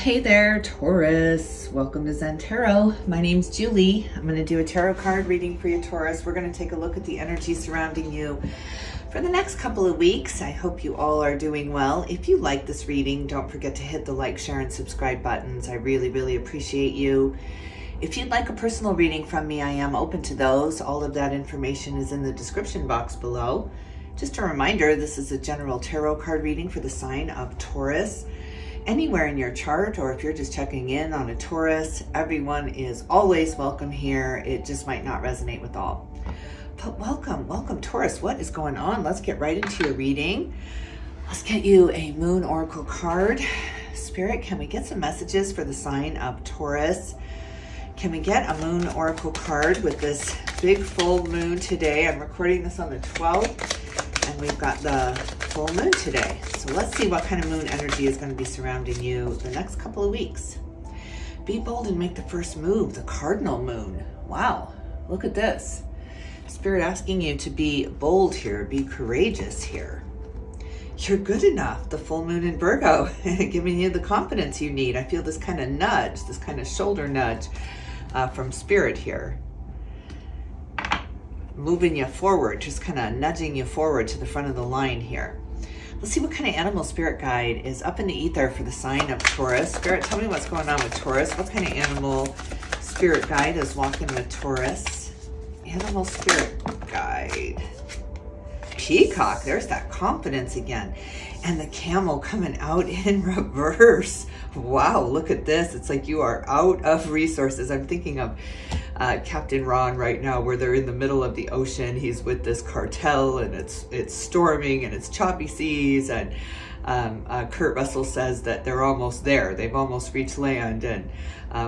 Hey there, Taurus. Welcome to Zen Tarot. My name's Julie. I'm going to do a tarot card reading for you, Taurus. We're going to take a look at the energy surrounding you for the next couple of weeks. I hope you all are doing well. If you like this reading, don't forget to hit the like, share, and subscribe buttons. I really appreciate you. If you'd like a personal reading from me, I am open to those. All of that information is in the description box below. Just a reminder, this is a general tarot card reading for the sign of Taurus. Anywhere in your chart, or if you're just checking in on a Taurus, everyone is always welcome here. It just might not resonate with all. But welcome Taurus. What is going on? Let's get right into your reading. Let's get you a Moon Oracle card. Spirit, can we get some messages for the sign of Taurus? Can we get a Moon Oracle card with this big full moon today? I'm recording this on the 12th. And we've got the full moon today. So let's see what kind of moon energy is going to be surrounding you the next couple of weeks. Be bold and make the first move, the cardinal moon. Wow, look at this. Spirit asking you to be bold here, be courageous here. You're good enough, the full moon in Virgo, giving you the confidence you need. I feel this kind of nudge, this kind of shoulder nudge from Spirit here. Moving you forward, just kind of nudging you forward to the front of the line here. Let's see what kind of animal spirit guide is up in the ether for the sign of Taurus. Spirit, tell me what's going on with Taurus. What kind of animal spirit guide is walking with Taurus? Animal spirit guide. Peacock, there's that confidence again. And the camel coming out in reverse. Wow, look at this. It's like you are out of resources. I'm thinking of Captain Ron right now, where they're in the middle of the ocean. He's with this cartel and it's storming and it's choppy seas, and Kurt Russell says that they're almost there. They've almost reached land, and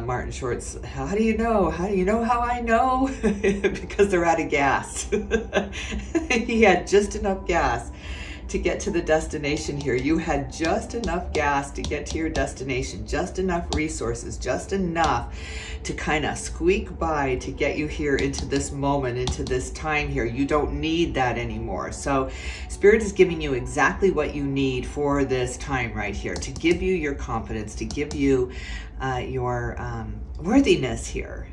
Martin Short's, how do you know? How do you know how I know? Because they're out of gas. He had just enough gas to get to the destination here. You had just enough gas to get to your destination, just enough resources, just enough to kind of squeak by to get you here into this moment, into this time here. You don't need that anymore. So Spirit is giving you exactly what you need for this time right here, to give you your confidence, to give you your worthiness here.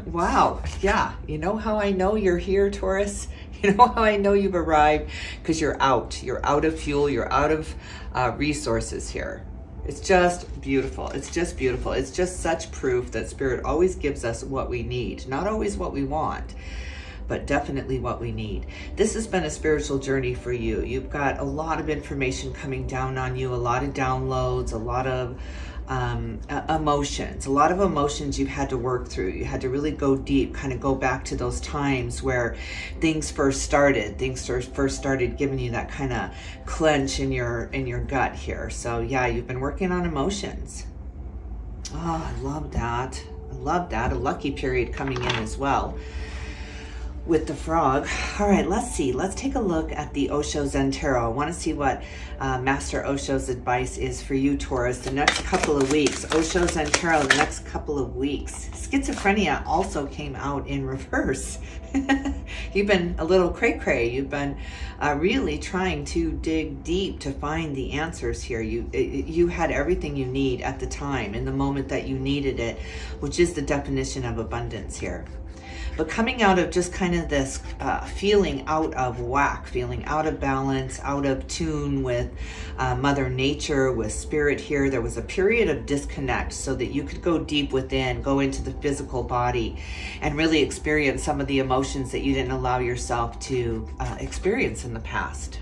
Wow. Yeah. You know how I know you're here, Taurus? You know how I know you've arrived? Because you're out of fuel. You're out of resources here. It's just beautiful. It's just beautiful. It's just such proof that Spirit always gives us what we need. Not always what we want, but definitely what we need. This has been a spiritual journey for you. You've got a lot of information coming down on you, a lot of downloads, a lot of emotions, you've had to work through. You had to really go deep, kind of go back to those times where things first started giving you that kind of clench in your gut here. So yeah, you've been working on emotions. Oh, I love that. A lucky period coming in as well with the frog. All right, let's see. Let's take a look at the Osho Zen Tarot. I want to see what Master Osho's advice is for you, Taurus, the next couple of weeks. Osho Zen Tarot, the next couple of weeks. Schizophrenia also came out in reverse. You've been a little cray-cray. You've been really trying to dig deep to find the answers here. You had everything you need at the time, in the moment that you needed it, which is the definition of abundance here. But coming out of just kind of this feeling out of whack, feeling out of balance, out of tune with Mother Nature, with Spirit here, there was a period of disconnect so that you could go deep within, go into the physical body, and really experience some of the emotions that you didn't allow yourself to experience in the past.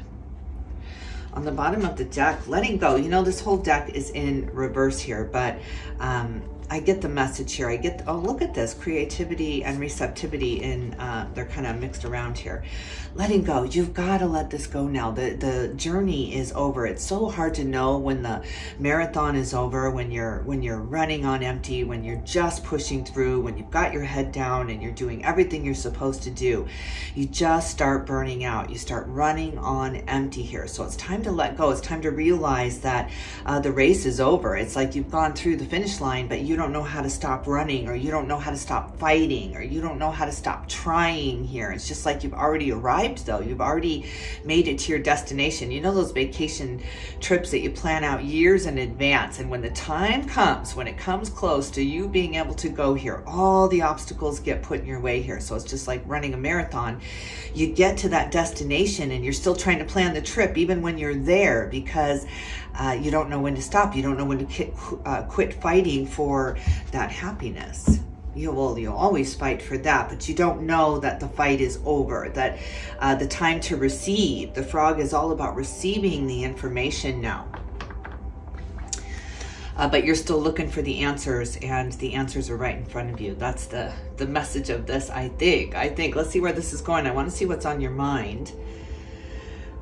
On the bottom of the deck, letting go. You know, this whole deck is in reverse here, but I get the message here. I get, oh, look at this, creativity and receptivity in, they're kind of mixed around here. Letting go. You've got to let this go now. The journey is over. It's so hard to know when the marathon is over, when you're running on empty, when you're just pushing through, when you've got your head down and you're doing everything you're supposed to do. You just start burning out. You start running on empty here. So it's time to let go. It's time to realize that the race is over. It's like you've gone through the finish line, but you don't know how to stop running, or you don't know how to stop fighting, or you don't know how to stop trying here. It's just like you've already arrived though. You've already made it to your destination. You know those vacation trips that you plan out years in advance, and when the time comes, when it comes close to you being able to go here, all the obstacles get put in your way here. So it's just like running a marathon. You get to that destination and you're still trying to plan the trip even when you're there, because you don't know when to stop. You don't know when to quit fighting for that happiness. You'll always fight for that, but you don't know that the fight is over, that the time to receive. The frog is all about receiving the information now. But you're still looking for the answers, and the answers are right in front of you. That's the message of this, I think. Let's see where this is going. I want to see what's on your mind.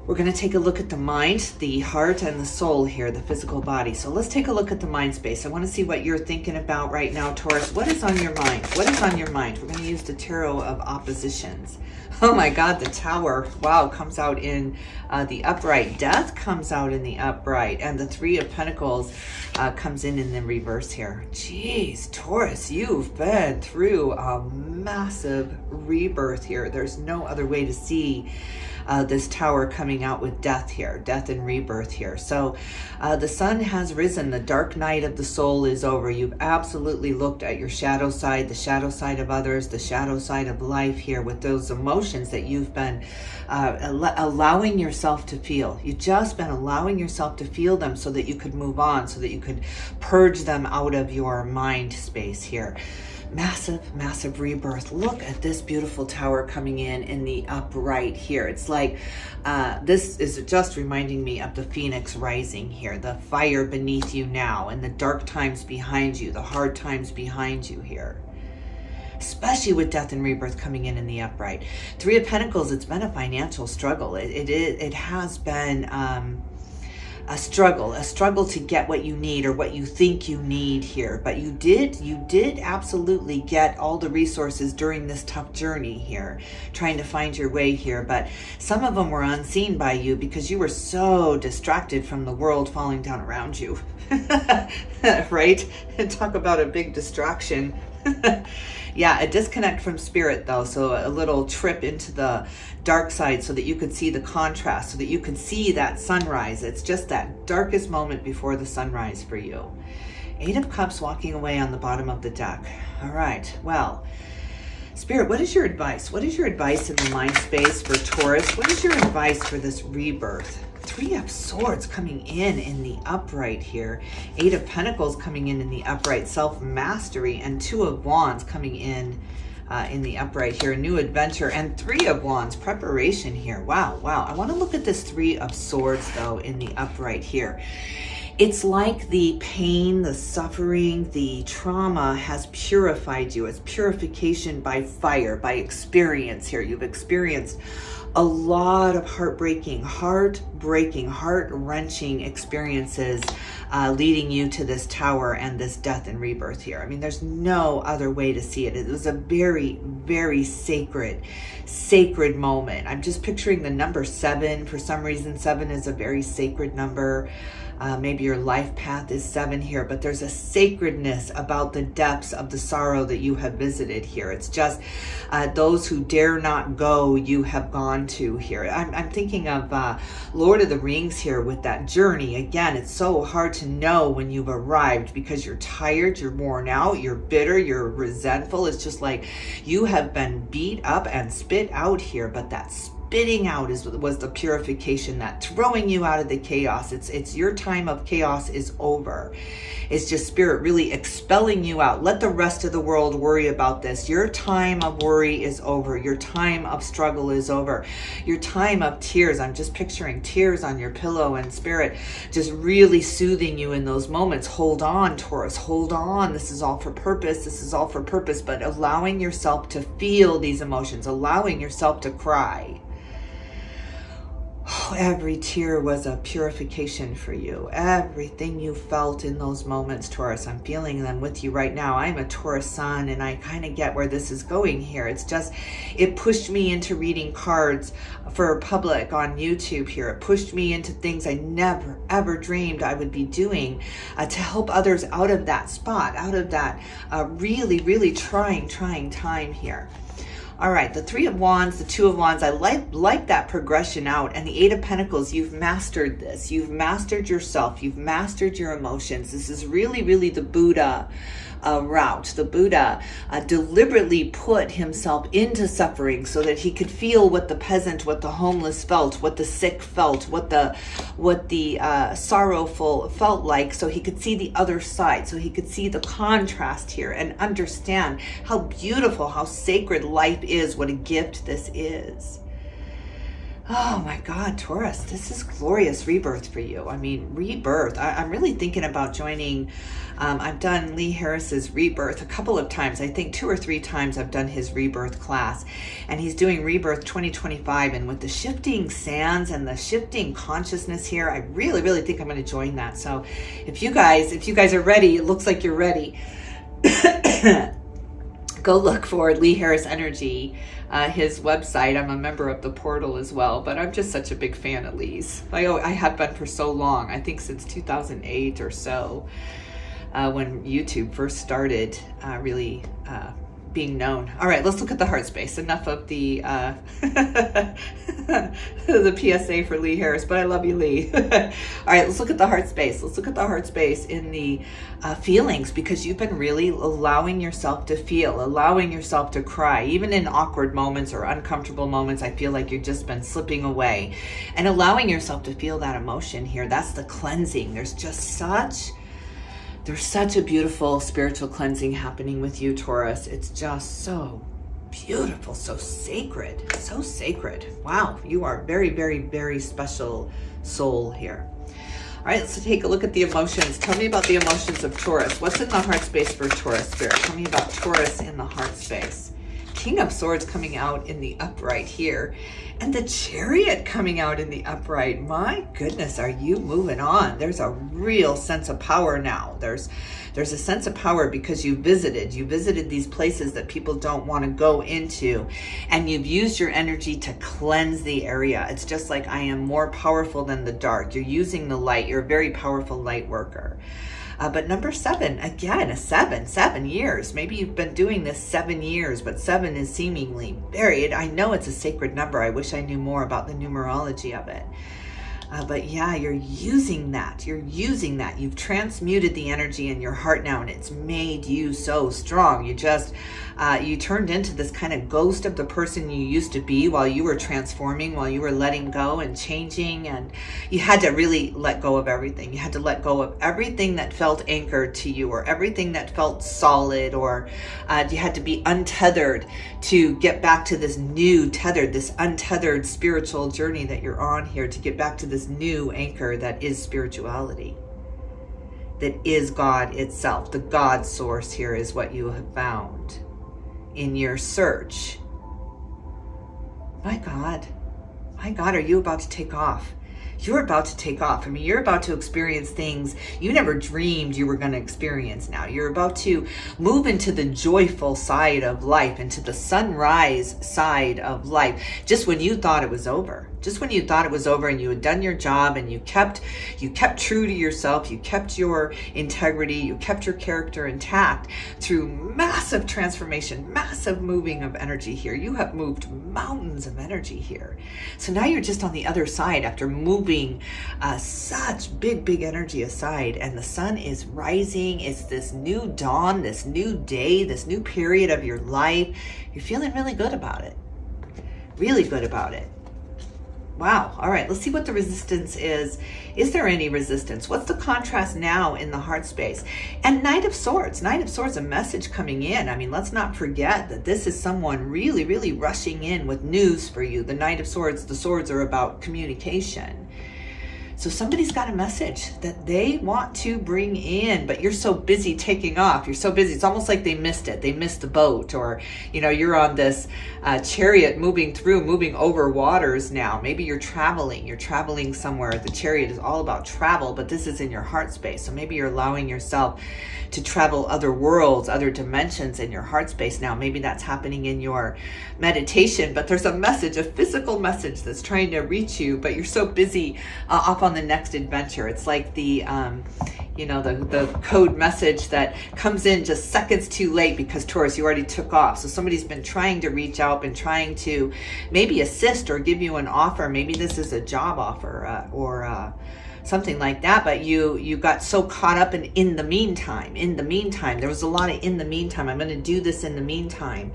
We're going to take a look at the mind, the heart, and the soul here, the physical body. So let's take a look at the mind space. I want to see what you're thinking about right now, Taurus. What is on your mind? What is on your mind? We're going to use the tarot of oppositions. Oh my God, the Tower, wow, comes out in the upright. Death comes out in the upright, and the Three of Pentacles comes in the reverse here. Jeez, Taurus, you've been through a massive rebirth here. There's no other way to see this Tower coming out with death here, death and rebirth here. So the sun has risen. The dark night of the soul is over. You've absolutely looked at your shadow side, the shadow side of others, the shadow side of life here, with those emotions that you've been allowing yourself to feel. You've just been allowing yourself to feel them so that you could move on, so that you could purge them out of your mind space here. Massive rebirth. Look at this beautiful Tower coming in the upright here. It's like this is just reminding me of the phoenix rising here, the fire beneath you now, and the dark times behind you, the hard times behind you here, especially with death and rebirth coming in the upright. Three of Pentacles, it's been a financial struggle. It has been a struggle to get what you need, or what you think you need here. But you did absolutely get all the resources during this tough journey here, trying to find your way here. But some of them were unseen by you because you were so distracted from the world falling down around you. Right? And talk about a big distraction. Yeah, a disconnect from spirit though. So a little trip into the dark side so that you could see the contrast, so that you could see that sunrise. It's just that darkest moment before the sunrise for you. Eight of Cups walking away on the bottom of the deck. All right, well, Spirit, what is your advice? What is your advice in the mind space for Taurus? What is your advice for this rebirth? Three of Swords coming in the upright here. Eight of Pentacles coming in the upright, self-mastery, and Two of Wands coming in the upright here. New adventure, and Three of Wands, preparation here. Wow. I want to look at this Three of Swords though in the upright here. It's like the pain, the suffering, the trauma has purified you. It's purification by fire, by experience here. You've experienced a lot of heartbreaking, heart-wrenching experiences leading you to this Tower and this death and rebirth here. I mean, there's no other way to see it. It was a very, very sacred moment. I'm just picturing the number 7. For some reason, 7 is a very sacred number. Maybe your life path is 7 here, but there's a sacredness about the depths of the sorrow that you have visited here. It's just those who dare not go, you have gone to here. I'm thinking of Lord of the Rings here with that journey. Again, it's so hard to know when you've arrived because you're tired, you're worn out, you're bitter, you're resentful. It's just like you have been beat up and spit out here, but that spitting out was the purification, that throwing you out of the chaos. It's your time of chaos is over. It's just Spirit really expelling you out. Let the rest of the world worry about this. Your time of worry is over. Your time of struggle is over. Your time of tears. I'm just picturing tears on your pillow, and Spirit just really soothing you in those moments. Hold on, Taurus, hold on. This is all for purpose. This is all for purpose. But allowing yourself to feel these emotions, allowing yourself to cry. Oh, every tear was a purification for you. Everything you felt in those moments, Taurus, I'm feeling them with you right now. I'm a Taurus sun, and I kind of get where this is going here. It's just, it pushed me into reading cards for public on YouTube here. It pushed me into things I never, ever dreamed I would be doing to help others out of that spot, out of that really, really trying time here. All right, the Three of Wands, the Two of Wands, I like that progression out. And the Eight of Pentacles, you've mastered this. You've mastered yourself. You've mastered your emotions. This is really, really the Buddha route. The Buddha deliberately put himself into suffering so that he could feel what the peasant, what the homeless felt, what the sick felt, what the sorrowful felt like, so he could see the other side, so he could see the contrast here and understand how beautiful, how sacred life is, what a gift this is. Oh my God, Taurus, this is glorious rebirth for you. I mean, rebirth. I'm really thinking about joining. I've done Lee Harris's rebirth a couple of times. I think 2 or 3 times I've done his rebirth class, and he's doing rebirth 2025. And with the shifting sands and the shifting consciousness here, I really, really think I'm going to join that. So if you guys are ready, it looks like you're ready. Go look for Lee Harris Energy, his website. I'm a member of the portal as well, but I'm just such a big fan of Lee's. I have been for so long, I think since 2008 or so, when YouTube first started really being known. All right, let's look at the heart space. Enough of the the PSA for Lee Harris, but I love you, Lee. All right, let's look at the heart space. Let's look at the heart space in the feelings, because you've been really allowing yourself to feel, allowing yourself to cry, even in awkward moments or uncomfortable moments. I feel like you've just been slipping away and allowing yourself to feel that emotion here. That's the cleansing. There's such a beautiful spiritual cleansing happening with you, Taurus. It's just so beautiful, so sacred, so sacred. Wow, you are very, very, very special soul here. All right, let's take a look at the emotions. Tell me about the emotions of Taurus. What's in the heart space for Taurus, Spirit? Tell me about Taurus in the heart space. King of Swords coming out in the upright here, and the Chariot coming out in the upright. My goodness, are you moving on? There's a real sense of power now. There's a sense of power because you visited these places that people don't want to go into, and you've used your energy to cleanse the area. It's just like, I am more powerful than the dark. You're using the light. You're a very powerful light worker. But number 7, again, 7 years. Maybe you've been doing this 7 years, but 7 is seemingly buried. I know it's a sacred number. I wish I knew more about the numerology of it. But yeah, you're using that. You've transmuted the energy in your heart now, and it's made you so strong. You turned into this kind of ghost of the person you used to be while you were transforming, while you were letting go and changing. And you had to really let go of everything. You had to let go of everything that felt anchored to you, or everything that felt solid, or you had to be untethered to get back to this new tethered, this untethered spiritual journey that you're on here, to get back to this new anchor that is spirituality, that is God itself. The God source here is what you have found in your search. My God, are you about to take off? You're about to take off. I mean, you're about to experience things you never dreamed you were going to experience now. You're about to move into the joyful side of life, into the sunrise side of life, just when you thought it was over. Just when you thought it was over and you had done your job and you kept true to yourself, you kept your integrity, you kept your character intact through massive transformation, massive moving of energy here. You have moved mountains of energy here. So now you're just on the other side after moving such big energy aside, and the sun is rising. It's this new dawn, this new day, this new period of your life. You're feeling really good about it. Really good about it. Wow. All right. Let's see what the resistance is. Is there any resistance? What's the contrast now in the heart space? And Knight of Swords. Knight of Swords, a message coming in. I mean, let's not forget that this is someone really rushing in with news for you. The Knight of Swords, the swords are about communication. So somebody's got a message that they want to bring in, but you're so busy taking off. You're so busy. It's almost like they missed it. They missed the boat, or, you know, you're on this chariot moving over waters now. Maybe you're traveling somewhere. The chariot is all about travel, but this is in your heart space. So maybe you're allowing yourself to travel other worlds, other dimensions in your heart space now. Maybe that's happening in your meditation, but there's a message, a physical message that's trying to reach you, but you're so busy off on the next adventure. It's like the the code message that comes in just seconds too late because, Taurus, you already took off. So somebody's been trying to reach out, been trying to maybe assist or give you an offer. Maybe this is a job offer or something like that, but you got so caught up in the meantime. There was a lot of in the meantime. I'm going to do this in the meantime.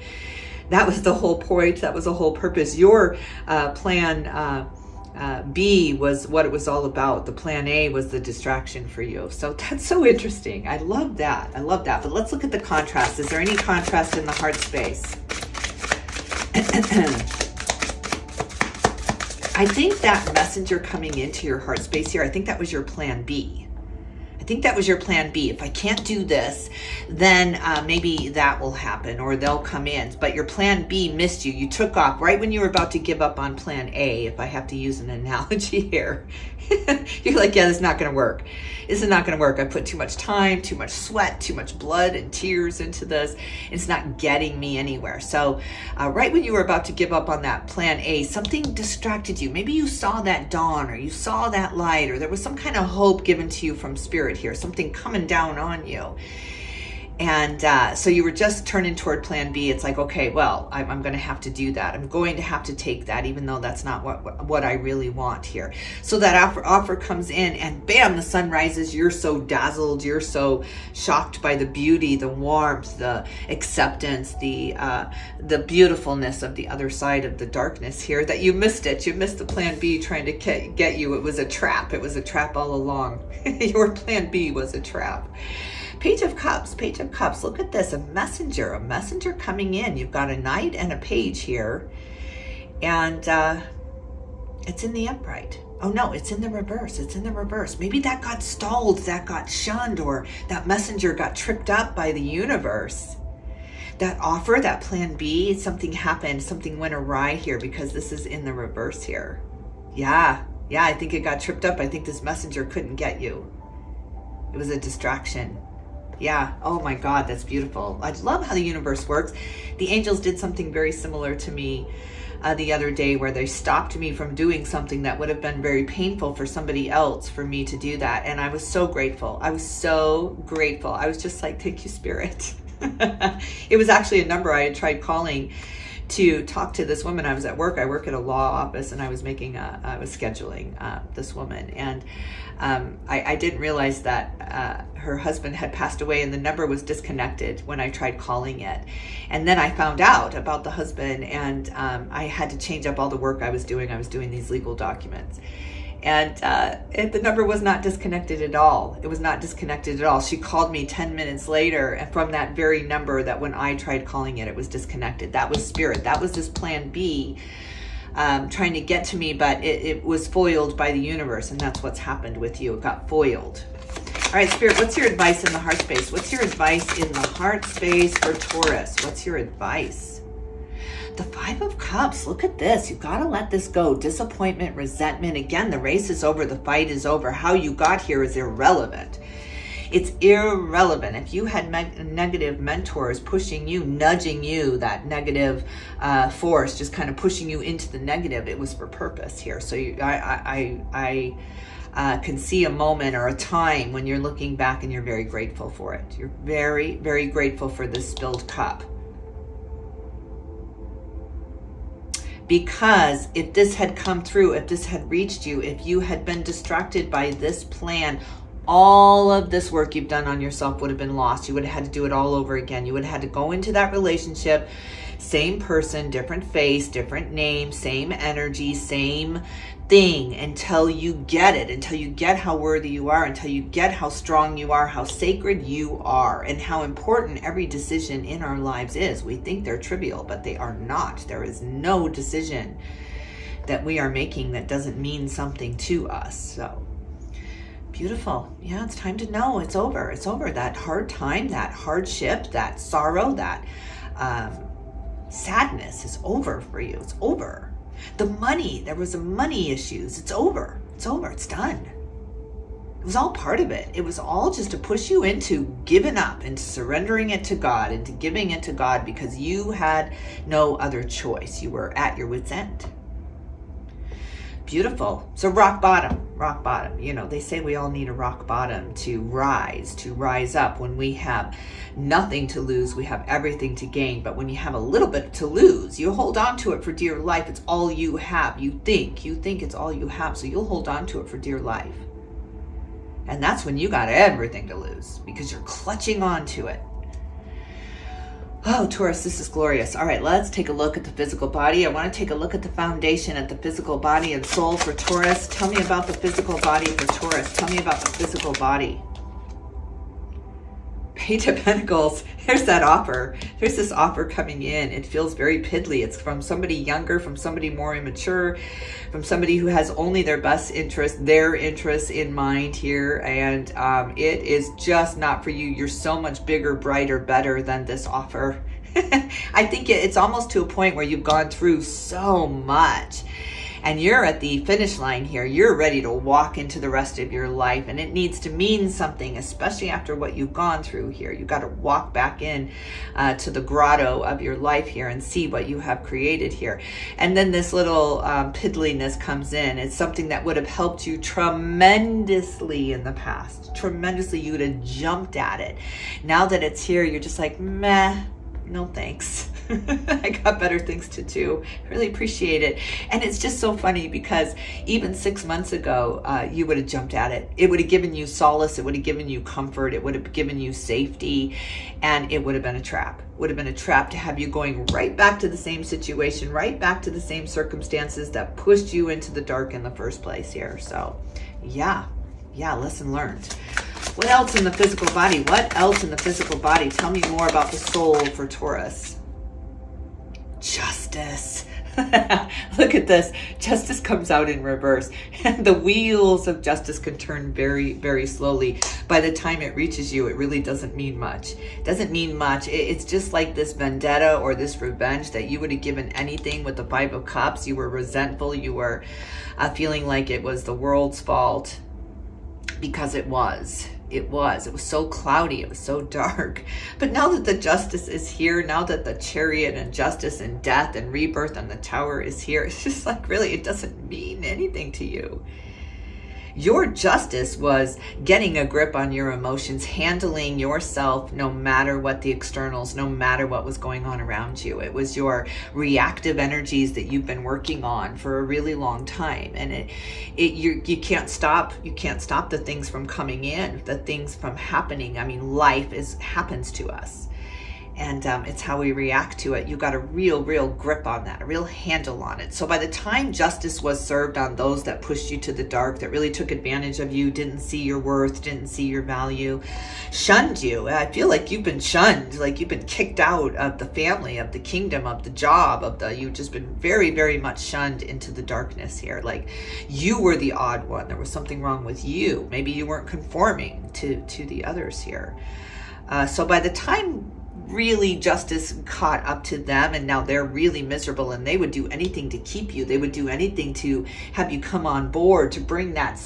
That was the whole point. That was the whole purpose. Your plan B was what it was all about. The plan A was the distraction for you. So that's so interesting. I love that. But let's look at the contrast. Is there any contrast in the heart space? I think that messenger coming into your heart space here, I think that was your plan B. If I can't do this, then maybe that will happen, or they'll come in. But your plan B missed you. You took off right when you were about to give up on plan A, if I have to use an analogy here. You're like, yeah, this is not going to work. I put too much time, too much sweat, too much blood and tears into this. It's not getting me anywhere. So right when you were about to give up on that plan A, something distracted you. Maybe you saw that dawn, or you saw that light, or there was some kind of hope given to you from spirit here, something coming down on you. And so you were just turning toward plan B. It's like, okay, well, I'm going to have to do that. I'm going to have to take that, even though that's not what I really want here. So that offer comes in, and bam, the sun rises. You're so dazzled. You're so shocked by the beauty, the warmth, the acceptance, the beautifulness of the other side of the darkness here, that you missed it. You missed the plan B trying to get you. It was a trap. It was a trap all along. Your plan B was a trap. Page of Cups. Look at this, a messenger coming in. You've got a knight and a page here, and it's in the upright. Oh no, it's in the reverse. Maybe that got stalled, that got shunned, or that messenger got tripped up by the universe. That offer, that plan B, something happened, something went awry here because this is in the reverse here. Yeah, I think it got tripped up. I think this messenger couldn't get you. It was a distraction. Yeah. Oh my God, that's beautiful. I love how the universe works. The angels did something very similar to me the other day, where they stopped me from doing something that would have been very painful for somebody else for me to do that. And I was so grateful. I was just like, thank you, Spirit. It was actually a number I had tried calling to talk to this woman. I was at work. I work at a law office, and I was scheduling this woman, and I didn't realize that her husband had passed away, and the number was disconnected when I tried calling it. And then I found out about the husband, and I had to change up all the work I was doing. I was doing these legal documents. And the number was not disconnected at all. It was not disconnected at all. She called me 10 minutes later, and from that very number that when I tried calling it, it was disconnected. That was Spirit. That was this plan B trying to get to me, but it was foiled by the universe, and that's what's happened with you. It got foiled. All right, Spirit, what's your advice in the heart space? What's your advice in the heart space for Taurus? What's your advice? The Five of Cups. Look at this. You've got to let this go. Disappointment, resentment. Again, the race is over. The fight is over. How you got here is irrelevant. It's irrelevant. If you had negative mentors pushing you, nudging you, that negative force just kind of pushing you into the negative, it was for purpose here. So I can see a moment or a time when you're looking back and you're very grateful for it. You're very, very grateful for this spilled cup. Because if this had come through, if this had reached you, if you had been distracted by this plan, all of this work you've done on yourself would have been lost. You would have had to do it all over again. You would have had to go into that relationship, same person, different face, different name, same energy, same thing, until you get it, until you get how worthy you are, until you get how strong you are, how sacred you are, and how important every decision in our lives is. We think they're trivial, but they are not. There is no decision that we are making that doesn't mean something to us. So Beautiful. Yeah, it's time to know it's over. It's over. That hard time, that hardship, that sorrow, that sadness is over for you. It's over. The money, there was some money issues. It's over. It's over. It's done. It was all part of it. It was all just to push you into giving up, into surrendering it to God, into giving it to God because you had no other choice. You were at your wit's end. Beautiful. So rock bottom. You know, they say we all need a rock bottom to rise up. When we have nothing to lose, we have everything to gain. But when you have a little bit to lose, you hold on to it for dear life. It's all you have. You think it's all you have. So you'll hold on to it for dear life. And that's when you got everything to lose because you're clutching on to it. Oh, Taurus, this is glorious. All right, let's take a look at the physical body. I want to take a look at the foundation, at the physical body and soul for Taurus. Tell me about the physical body for Taurus. Tell me about the physical body. Page of Pentacles. There's that offer. There's this offer coming in. It feels very piddly. It's from somebody younger, from somebody more immature, from somebody who has only their best interest, their interests in mind here. And it is just not for you. You're so much bigger, brighter, better than this offer. I think it's almost to a point where you've gone through so much. And you're at the finish line here. You're ready to walk into the rest of your life. And it needs to mean something, especially after what you've gone through here. You've got to walk back in to the grotto of your life here and see what you have created here. And then this little piddliness comes in. It's something that would have helped you tremendously in the past. Tremendously. You would have jumped at it. Now that it's here, you're just like, meh, no thanks. I got better things to do. Really appreciate it. And it's just so funny because even 6 months ago, you would have jumped at it. It would have given you solace. It would have given you comfort. It would have given you safety. And it would have been a trap. Would have been a trap to have you going right back to the same situation, right back to the same circumstances that pushed you into the dark in the first place here. So yeah, lesson learned. What else in the physical body? What else in the physical body? Tell me more about the soul for Taurus. Justice. Look at this. Justice comes out in reverse. And the wheels of justice can turn very, very slowly. By the time it reaches you, it really doesn't mean much. It doesn't mean much. It's just like this vendetta or this revenge that you would have given anything with the Five of Cups. You were resentful. You were feeling like it was the world's fault because it was. It was so cloudy. It was so dark. But now that the justice is here, now that the chariot and justice and death and rebirth and the tower is here, it's just like, really, it doesn't mean anything to you. Your justice was getting a grip on your emotions, handling yourself no matter what the externals, no matter what was going on around you. It was your reactive energies that you've been working on for a really long time. And you can't stop the things from coming in, the things from happening. I mean, life happens to us. And it's how we react to it. You got a real grip on that, a real handle on it. So by the time justice was served on those that pushed you to the dark, that really took advantage of you, didn't see your worth, didn't see your value, shunned you. I feel like you've been shunned, like you've been kicked out of the family, of the kingdom, of the job, you've just been very, very much shunned into the darkness here. Like you were the odd one. There was something wrong with you. Maybe you weren't conforming to the others here. So by the time really justice caught up to them, and now they're really miserable, and they would do anything to keep you. They would do anything to have you come on board, to bring that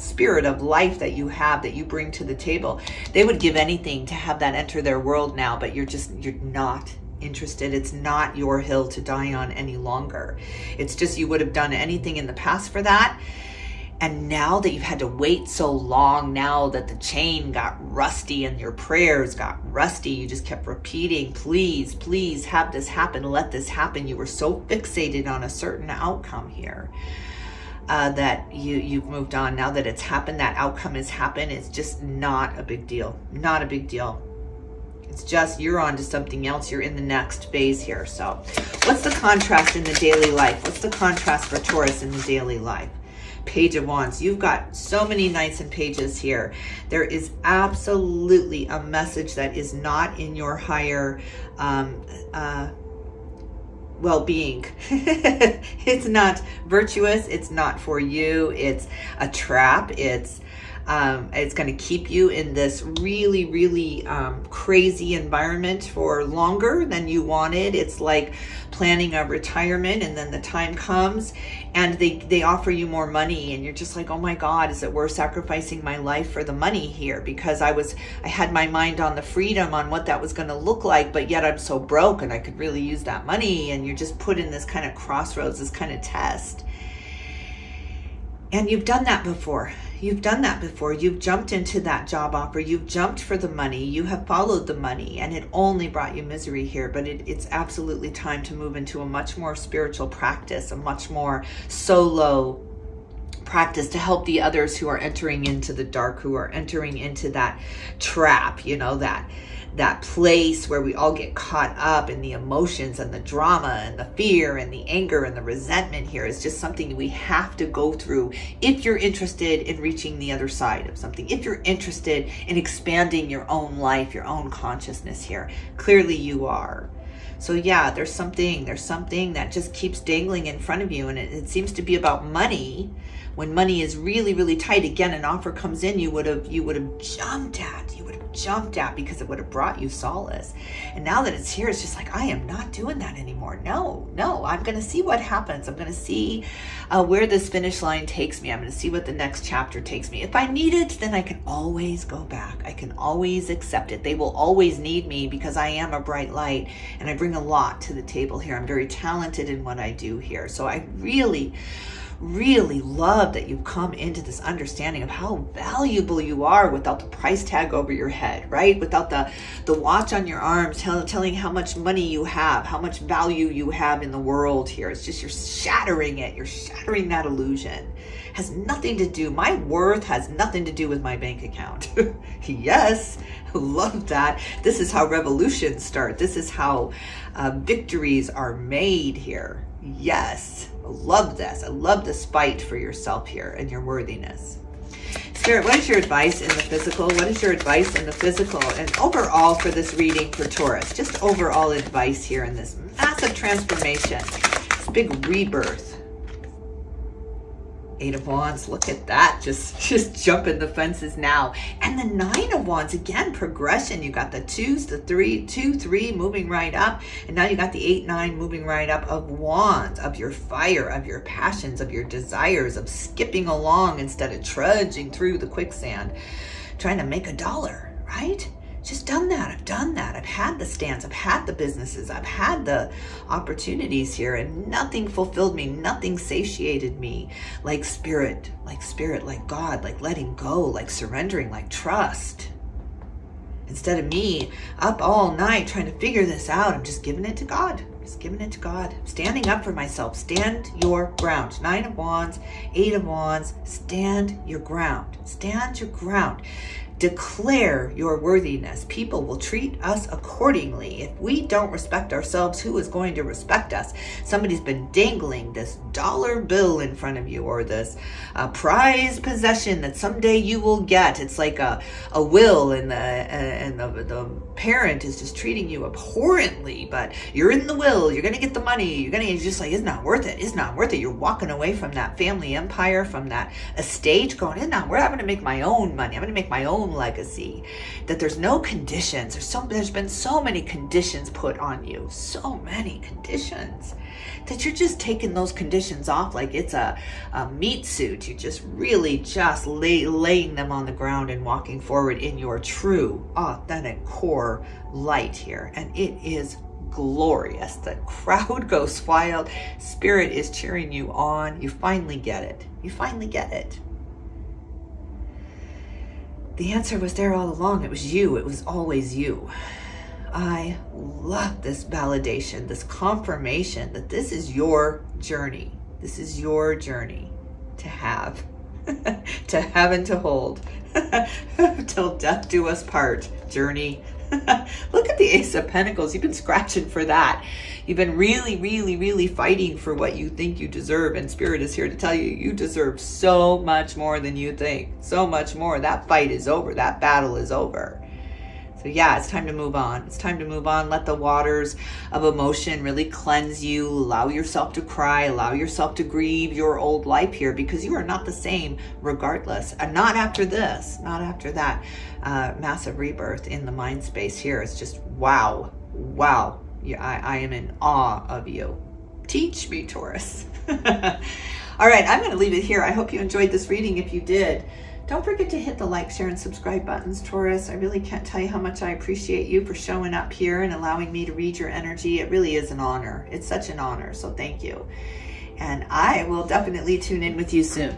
spirit of life that you have, that you bring to the table. They would give anything to have that enter their world now, but you're not interested. It's not your hill to die on any longer. It's just you would have done anything in the past for that. And now that you've had to wait so long, now that the chain got rusty and your prayers got rusty, you just kept repeating, please, please have this happen, let this happen. You were so fixated on a certain outcome here that you've moved on. Now that it's happened, that outcome has happened, it's just not a big deal. Not a big deal. It's just you're on to something else. You're in the next phase here. So what's the contrast in the daily life? What's the contrast for Taurus in the daily life? Page of Wands. You've got so many knights and pages here. There is absolutely a message that is not in your higher well-being. It's not virtuous. It's not for you. It's a trap. It's It's going to keep you in this really, really crazy environment for longer than you wanted. It's like planning a retirement, and then the time comes and they offer you more money, and you're just like, oh my God, is it worth sacrificing my life for the money here? Because I had my mind on the freedom, on what that was going to look like, but yet I'm so broke and I could really use that money. And you're just put in this kind of crossroads, this kind of test. And you've done that before. You've done that before. You've jumped into that job offer. You've jumped for the money. You have followed the money, and it only brought you misery here. But it's absolutely time to move into a much more spiritual practice, a much more solo practice to help the others who are entering into the dark, who are entering into that trap, you know, that place where we all get caught up in the emotions and the drama and the fear and the anger and the resentment. Here is just something we have to go through if you're interested in reaching the other side of something, if you're interested in expanding your own life, your own consciousness here. Clearly you are. So yeah, there's something that just keeps dangling in front of you, and it seems to be about money. When money is really, really tight, again, an offer comes in, you would have jumped at because it would have brought you solace. And now that it's here, it's just like, I am not doing that anymore. No, I'm going to see what happens. I'm going to see where this finish line takes me. I'm going to see what the next chapter takes me. If I need it, then I can always go back. I can always accept it. They will always need me because I am a bright light and I bring a lot to the table here. I'm very talented in what I do here. So I really love that you've come into this understanding of how valuable you are without the price tag over your head, right? Without the watch on your arms telling how much money you have, how much value you have in the world here. It's just, you're shattering it. You're shattering that illusion. Has nothing to do, my worth has nothing to do with my bank account. Yes, love that. This is how revolutions start. This is how victories are made here. Yes, I love this. I love this fight for yourself here and your worthiness. Spirit, what is your advice in the physical? What is your advice in the physical and overall for this reading for Taurus? Just overall advice here in this massive transformation, this big rebirth. 8 of Wands, look at that, just jumping the fences now. And the 9 of Wands, again, progression. You got the 2s, the 3 moving right up, and now you got the 8, 9 moving right up of Wands, of your fire, of your passions, of your desires, of skipping along instead of trudging through the quicksand, trying to make $1, right? Just done that. I've done that. I've had the stance. I've had the businesses. I've had the opportunities here, and nothing fulfilled me. Nothing satiated me like spirit, like God, like letting go, like surrendering, like trust. Instead of me up all night trying to figure this out, I'm just giving it to God. Just giving it to God. Standing up for myself. Stand your ground. 9 of Wands, 8 of Wands. Stand your ground. Stand your ground. Declare your worthiness. People will treat us accordingly. If we don't respect ourselves, who is going to respect us? Somebody's been dangling this dollar bill in front of you, or this prized possession that someday you will get. It's like a will, and the parent is just treating you abhorrently, but you're in the will, you're going to get the money, you're just like, it's not worth it. It's not worth it. You're walking away from that family empire, from that estate, going, it's not, I'm going to make my own money. I'm going to make my own legacy. That there's no conditions. There's been so many conditions put on you, so many conditions, that you're just taking those conditions off like it's a meat suit. You just really just laying them on the ground and walking forward in your true, authentic core light here. And it is glorious. The crowd goes wild. Spirit is cheering you on. You finally get it. You finally get it. The answer was there all along. It was you. It was always you. I love this validation, this confirmation that this is your journey. This is your journey to have, to have and to hold. Till death do us part journey. Look at the Ace of Pentacles. You've been scratching for that. You've been really fighting for what you think you deserve. And Spirit is here to tell you, you deserve so much more than you think. So much more. That fight is over. That battle is over. So yeah, it's time to move on. It's time to move on. Let the waters of emotion really cleanse you. Allow yourself to cry. Allow yourself to grieve your old life here, because you are not the same regardless. And not after this, not after that massive rebirth in the mind space here. It's just wow. Wow. Yeah, I am in awe of you. Teach me, Taurus. All right, I'm going to leave it here. I hope you enjoyed this reading. If you did, don't forget to hit the like, share, and subscribe buttons, Taurus. I really can't tell you how much I appreciate you for showing up here and allowing me to read your energy. It really is an honor. It's such an honor, so thank you. And I will definitely tune in with you soon.